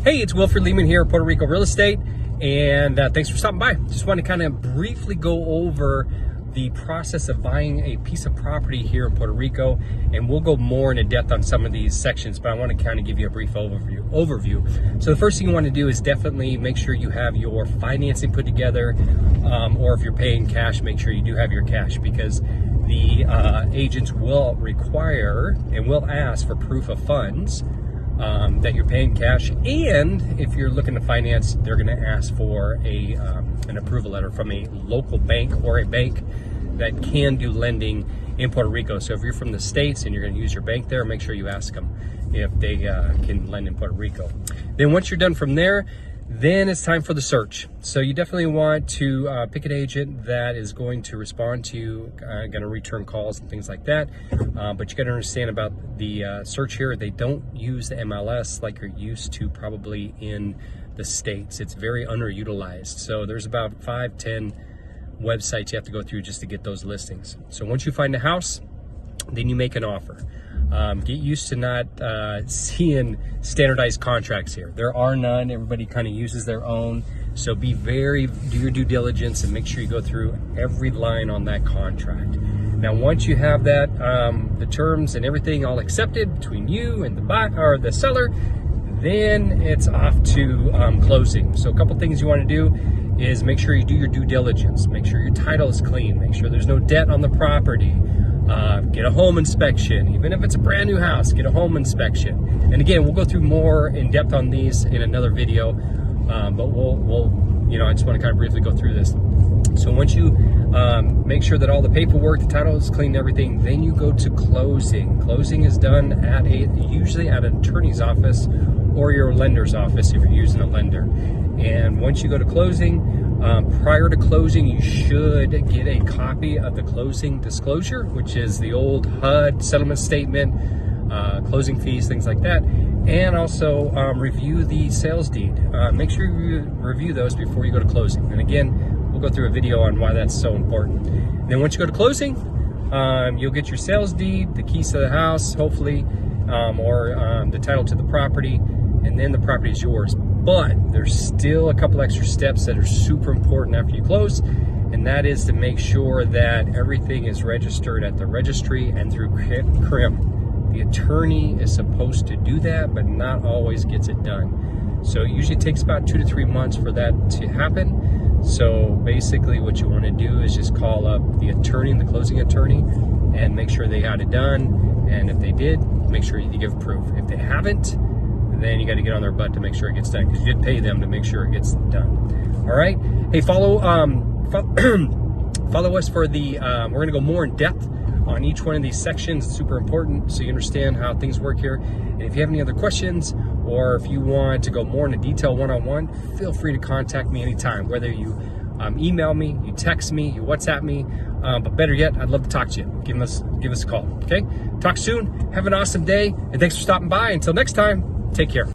Hey, it's Wilfred Lehman here at Puerto Rico Real Estate, and thanks for stopping by. Just want to kind of briefly go over the process of buying a piece of property here in Puerto Rico, and we'll go more into depth on some of these sections, but I want to kind of give you a brief overview. So the first thing you want to do is definitely make sure you have your financing put together, or if you're paying cash, make sure you do have your cash, because the agents will require and will ask for proof of funds that you're paying cash, and if you're looking to finance, they're going to ask for an approval letter from a local bank or a bank that can do lending in Puerto Rico. So if you're from the States and you're going to use your bank there, make sure you ask them if they can lend in Puerto Rico. Then once you're done from there, then it's time for the search. So you definitely want to pick an agent that is going to respond to you, going to return calls and things like that. But you got to understand about the search here. They don't use the MLS like you're used to probably in the States. It's very underutilized. So there's about 5-10 websites you have to go through just to get those listings. So once you find a house, then you make an offer. Get used to not seeing standardized contracts here. There are none. Everybody kind of uses their own. So do your due diligence and make sure you go through every line on that contract. Now, once you have that, the terms and everything all accepted between you and the buyer or the seller, then it's off to closing. So a couple things you want to do is make sure you do your due diligence. Make sure your title is clean. Make sure there's no debt on the property. Get a home inspection. Even if it's a brand new house, get a home inspection. And again, we'll go through more in depth on these in another video, but I just want to kind of briefly go through this. So once you make sure that all the paperwork, the title is clean and everything, then you go to closing. Closing is done usually at an attorney's office or your lender's office if you're using a lender. And once you go to closing, prior to closing, you should get a copy of the closing disclosure, which is the old HUD settlement statement, closing fees, things like that. And also review the sales deed. Make sure you review those before you go to closing. And again, we'll go through a video on why that's so important. And then once you go to closing, you'll get your sales deed, the keys to the house, hopefully, or the title to the property, and then the property is yours. But there's still a couple extra steps that are super important after you close, and that is to make sure that everything is registered at the registry and through CRIM. The attorney is supposed to do that, but not always gets it done. So it usually takes about 2 to 3 months for that to happen. So basically what you want to do is just call up the attorney, the closing attorney, and make sure they had it done. And if they did, make sure you give proof. If they haven't, then you got to get on their butt to make sure it gets done, because you did pay them to make sure it gets done. All right. Hey, follow us for the. We're going to go more in depth on each one of these sections. It's super important so you understand how things work here. And if you have any other questions, or if you want to go more into detail one-on-one, feel free to contact me anytime. Whether you email me, you text me, you WhatsApp me, but better yet, I'd love to talk to you. Give us a call. Okay. Talk soon. Have an awesome day, and thanks for stopping by. Until next time. Take care.